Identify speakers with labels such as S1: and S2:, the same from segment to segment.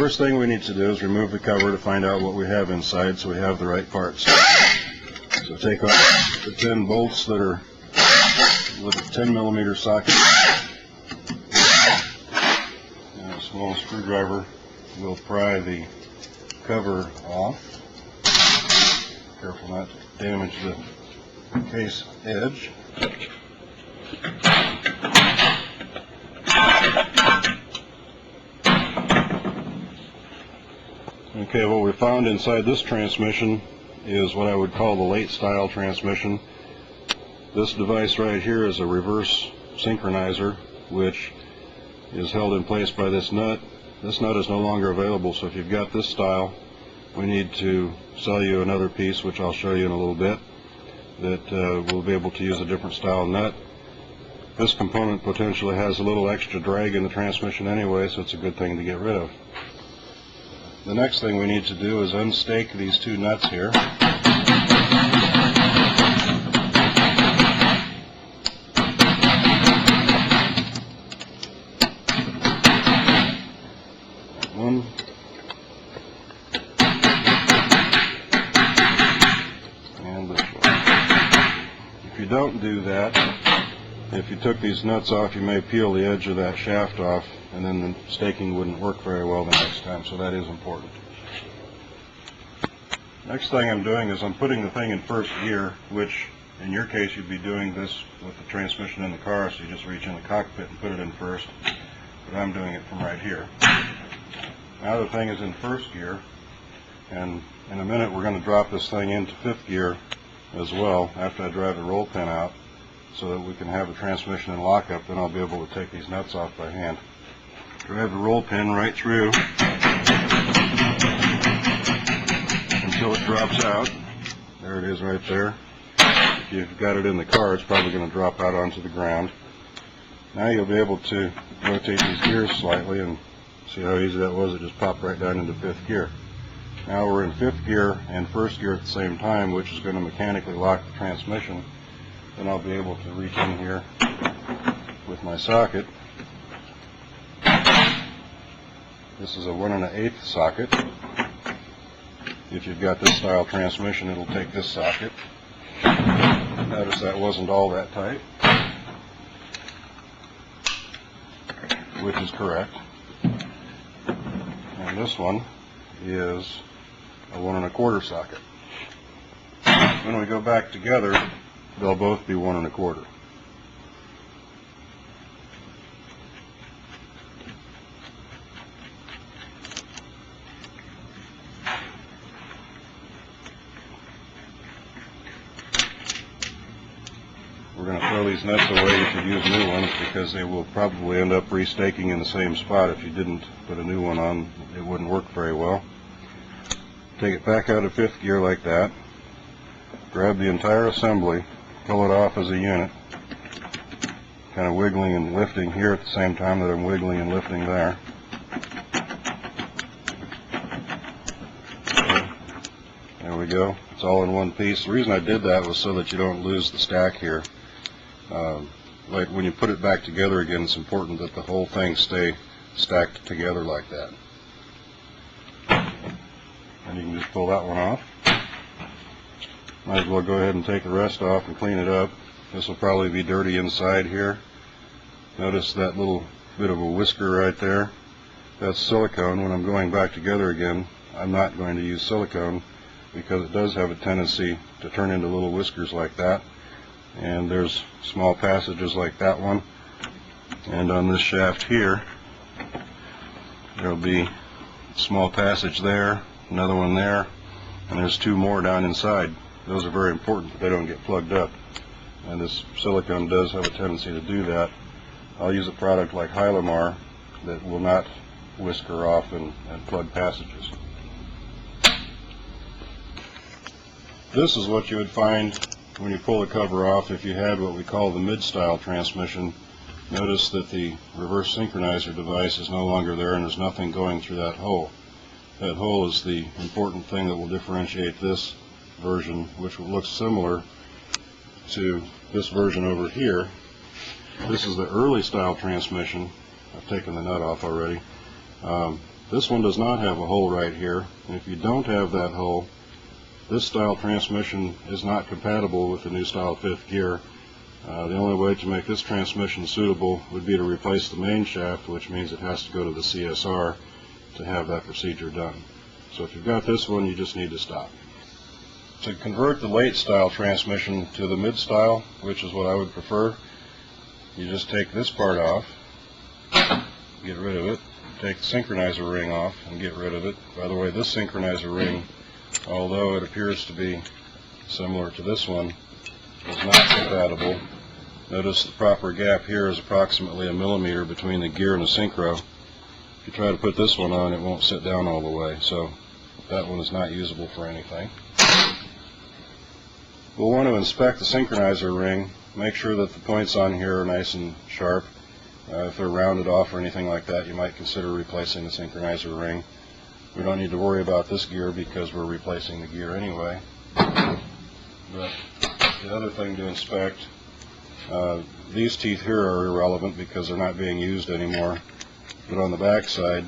S1: First thing we need to do is remove the cover to find out what we have inside so we have the right parts. So take off the 10 bolts that are with a 10mm socket, and a small screwdriver will pry the cover off. Careful not to damage the case edge. Okay, what we found inside this transmission is what I would call the late style transmission. This device right here is a reverse synchronizer, which is held in place by this nut. This nut is no longer available, so if you've got this style, we need to sell you another piece, which I'll show you in a little bit, that will be able to use a different style nut. This component potentially has a little extra drag in the transmission anyway, so it's a good thing to get rid of. The next thing we need to do is unstake these two nuts here. One. And this one. If you don't do that, if you took these nuts off, you may peel the edge of that shaft off, and then the staking wouldn't work very well the next time, so that is important. Next thing I'm doing is I'm putting the thing in first gear, which in your case you'd be doing this with the transmission in the car, so you just reach in the cockpit and put it in first, but I'm doing it from right here. Now the thing is in first gear, and in a minute we're going to drop this thing into fifth gear as well after I drive the roll pin out, so that we can have the transmission in lockup. Then I'll be able to take these nuts off by hand. Drive the roll pin right through until it drops out. There it is right there. If you've got it in the car, it's probably going to drop out onto the ground. Now you'll be able to rotate these gears slightly and see how easy that was. It just popped right down into fifth gear. Now we're in fifth gear and first gear at the same time, which is going to mechanically lock the transmission. Then I'll be able to reach in here with my socket. This is a 1 1/8 socket. If you've got this style transmission, it'll take this socket. Notice that wasn't all that tight, which is correct. And this one is a 1 1/4 socket. When we go back together, they'll both be 1 1/4. We're going to throw these nuts away. You should use new ones because they will probably end up restaking in the same spot. If you didn't put a new one on, it wouldn't work very well. Take it back out of fifth gear like that. Grab the entire assembly, pull it off as a unit, kind of wiggling and lifting here at the same time that I'm wiggling and lifting there. There we go. It's all in one piece. The reason I did that was so that you don't lose the stack here. Like when you put it back together again, it's important that the whole thing stay stacked together like that. And you can just pull that one off. Might as well go ahead and take the rest off and clean it up. This will probably be dirty inside here. Notice that little bit of a whisker right there. That's silicone. When I'm going back together again, I'm not going to use silicone because it does have a tendency to turn into little whiskers like that. And there's small passages like that one. And on this shaft here, there'll be a small passage there, another one there, and there's two more down inside. Those are very important that they don't get plugged up. And this silicone does have a tendency to do that. I'll use a product like Hylamar that will not whisker off and plug passages. This is what you would find when you pull the cover off if you had what we call the mid-style transmission. Notice that the reverse synchronizer device is no longer there and there's nothing going through that hole. That hole is the important thing that will differentiate this version, which looks similar to this version over here. This is the early style transmission. I've taken the nut off already. This one does not have a hole right here, and if you don't have that hole, this style transmission is not compatible with the new style fifth gear. The only way to make this transmission suitable would be to replace the main shaft, which means it has to go to the CSR to have that procedure done. So if you've got this one, you just need to stop. To convert the late style transmission to the mid style, which is what I would prefer, you just take this part off, get rid of it, take the synchronizer ring off and get rid of it. By the way, this synchronizer ring, although it appears to be similar to this one, is not compatible. Notice the proper gap here is approximately 1 millimeter between the gear and the synchro. If you try to put this one on, it won't sit down all the way, so that one is not usable for anything. We'll want to inspect the synchronizer ring, make sure that the points on here are nice and sharp. If they're rounded off or anything like that, you might consider replacing the synchronizer ring. We don't need to worry about this gear because we're replacing the gear anyway. But the other thing to inspect, these teeth here are irrelevant because they're not being used anymore. But on the back side,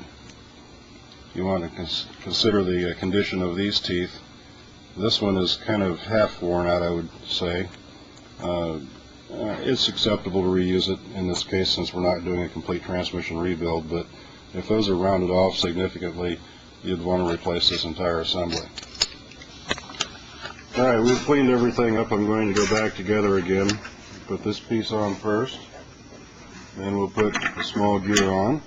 S1: you want to consider the condition of these teeth. This one is kind of half worn out, I would say. It's acceptable to reuse it in this case since we're not doing a complete transmission rebuild, but if those are rounded off significantly, you'd want to replace this entire assembly. Alright, we've cleaned everything up. I'm going to go back together again. Put this piece on first, then we'll put the small gear on.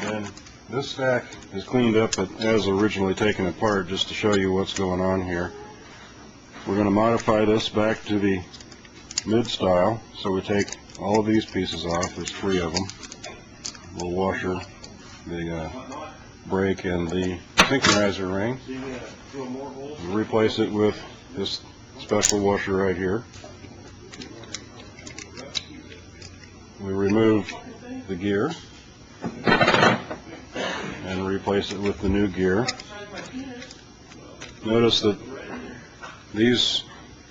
S1: And this stack is cleaned up as originally taken apart just to show you what's going on here. We're going to modify this back to the mid style, so we take all of these pieces off. There's 3 of them. The little washer, the brake, and the synchronizer ring. We replace it with this special washer right here. We remove the gear and replace it with the new gear. Notice that these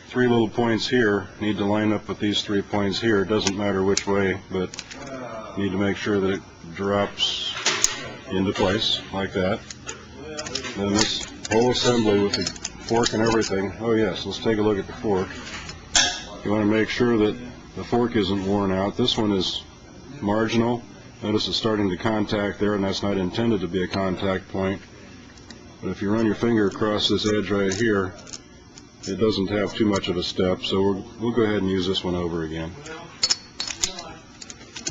S1: 3 little points here need to line up with these 3 points here. It doesn't matter which way, but you need to make sure that it drops into place like that. Then this whole assembly with the fork and everything. Oh yes, let's take a look at the fork. You want to make sure that the fork isn't worn out. This one is marginal. Notice it's starting to contact there, and that's not intended to be a contact point. But if you run your finger across this edge right here, it doesn't have too much of a step, so we'll go ahead and use this one over again.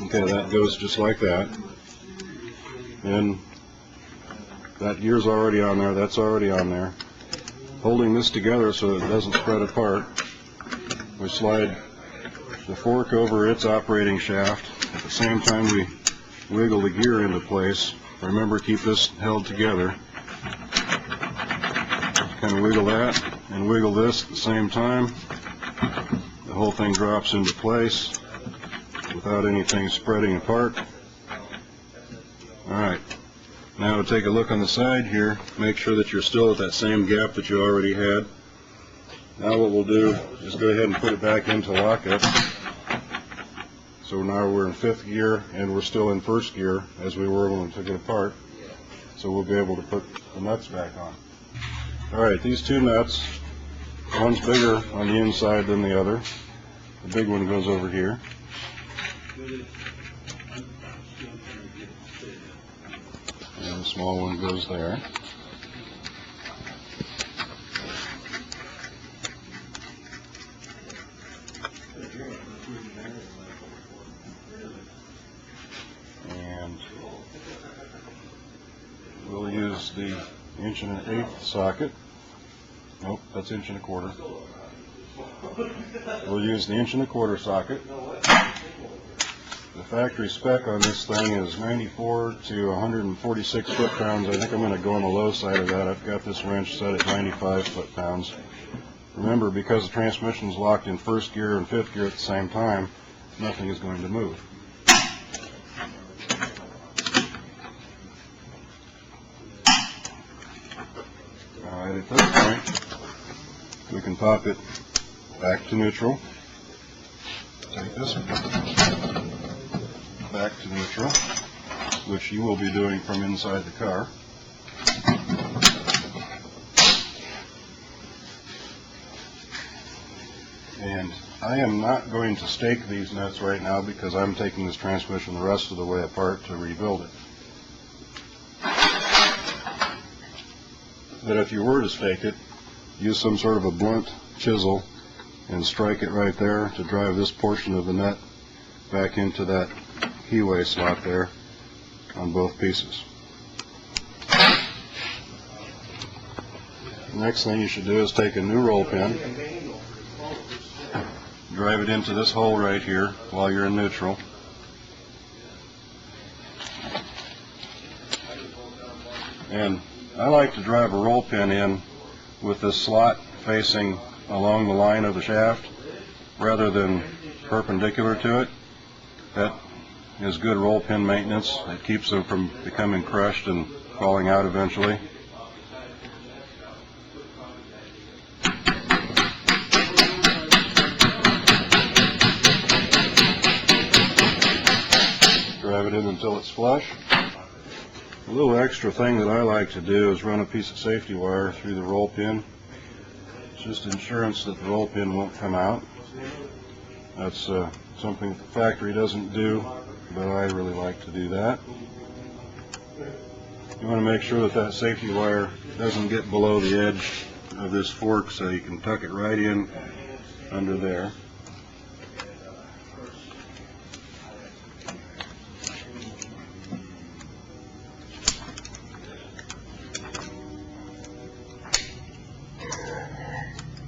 S1: Okay, that goes just like that. And that gear's already on there, that's already on there. Holding this together so it doesn't spread apart, we slide the fork over its operating shaft. At the same time we wiggle the gear into place. Remember, keep this held together. Kind of wiggle that and wiggle this at the same time. The whole thing drops into place without anything spreading apart. Alright, now take a look on the side here. Make sure that you're still at that same gap that you already had. Now what we'll do is go ahead and put it back into lockup. So now we're in 5th gear and we're still in 1st gear as we were when we took it apart. So we'll be able to put the nuts back on. Alright, these 2 nuts, one's bigger on the inside than the other. The big one goes over here. And the small one goes there. And we'll use the 1 1/8" socket. Nope, that's 1 1/4". We'll use the 1 1/4" socket. The factory spec on this thing is 94 to 146 foot-pounds. I think I'm going to go on the low side of that. I've got this wrench set at 95 foot-pounds. Remember, because the transmission is locked in 1st gear and 5th gear at the same time, nothing is going to move. Alright, at this point, we can pop it back to neutral. Take this one back to neutral. which you will be doing from inside the car. And I am not going to stake these nuts right now because I'm taking this transmission the rest of the way apart to rebuild it. But if you were to stake it, use some sort of a blunt chisel and strike it right there to drive this portion of the nut back into that keyway slot there on both pieces. The next thing you should do is take a new roll pin, drive it into this hole right here while you're in neutral. And I like to drive a roll pin in with this slot facing along the line of the shaft rather than perpendicular to it. That is good roll pin maintenance. It keeps them from becoming crushed and falling out eventually. Drive it in until it's flush. A little extra thing that I like to do is run a piece of safety wire through the roll pin. It's just insurance that the roll pin won't come out. That's something that the factory doesn't do, but I really like to do that. You want to make sure that that safety wire doesn't get below the edge of this fork, so you can tuck it right in under there.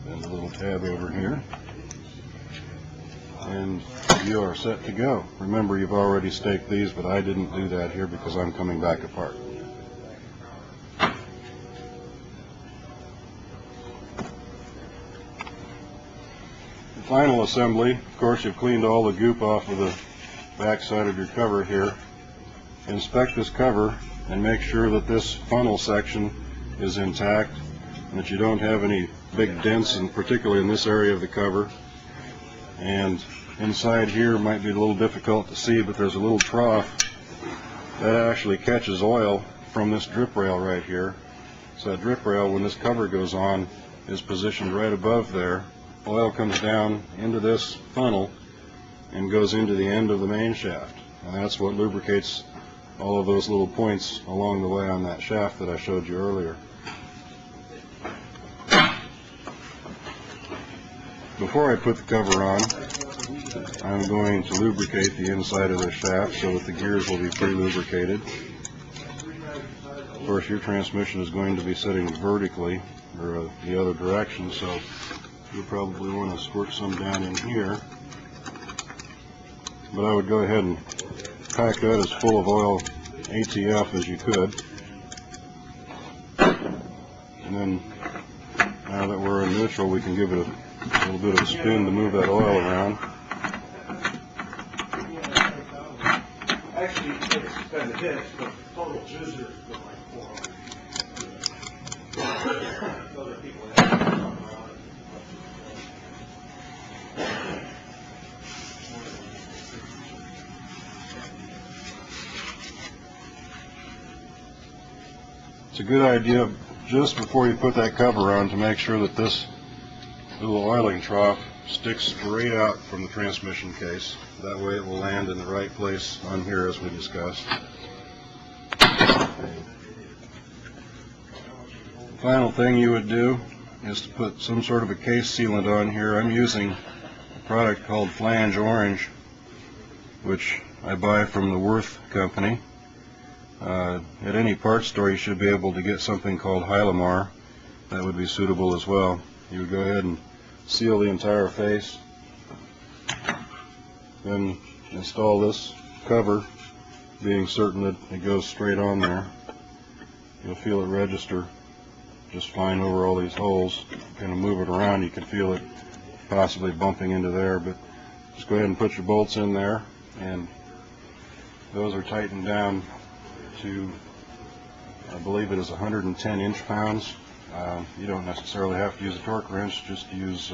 S1: And a little tab over here. And you are set to go. Remember, you've already staked these, but I didn't do that here because I'm coming back apart. The final assembly, of course, you've cleaned all the goop off of the back side of your cover here. Inspect this cover and make sure that this funnel section is intact and that you don't have any big dents, and particularly in this area of the cover. And inside here might be a little difficult to see, but there's a little trough that actually catches oil from this drip rail right here. So that drip rail, when this cover goes on, is positioned right above there. Oil comes down into this funnel and goes into the end of the main shaft. And that's what lubricates all of those little points along the way on that shaft that I showed you earlier. Before I put the cover on, I'm going to lubricate the inside of the shaft so that the gears will be pre-lubricated. Of course, your transmission is going to be sitting vertically, or the other direction, so you'll probably want to squirt some down in here. But I would go ahead and pack that as full of oil ATF as you could. And then, now that we're in neutral, we can give it a little bit of a spin to move that oil around.
S2: Actually, it's kind of this, but total juicer is like 400. Other people have
S1: It's a good idea just before you put that cover on to make sure that this little oiling trough sticks straight out from the transmission case. That way it will land in the right place on here as we discussed. Final thing you would do is to put some sort of a case sealant on here. I'm using a product called Flange Orange, which I buy from the Worth company. At any parts store you should be able to get something called Hylamar. That would be suitable as well. You would go ahead and seal the entire face, then install this cover, being certain that it goes straight on there. You'll feel it register just fine over all these holes. Kind of move it around, you can feel it possibly bumping into there, but just go ahead and put your bolts in there, and those are tightened down to, I believe it is 110 inch-pounds. You don't necessarily have to use a torque wrench, just use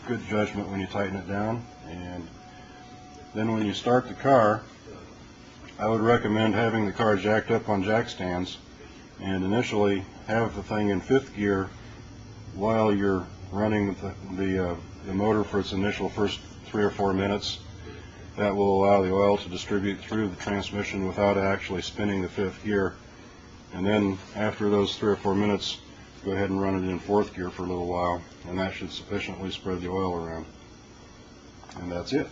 S1: good judgment when you tighten it down. And then when you start the car, I would recommend having the car jacked up on jack stands and initially have the thing in 5th gear while you're running the motor for its initial first 3 or 4 minutes. That will allow the oil to distribute through the transmission without actually spinning the 5th gear. And then after those 3 or 4 minutes, go ahead and run it in 4th gear for a little while, and that should sufficiently spread the oil around. And that's it.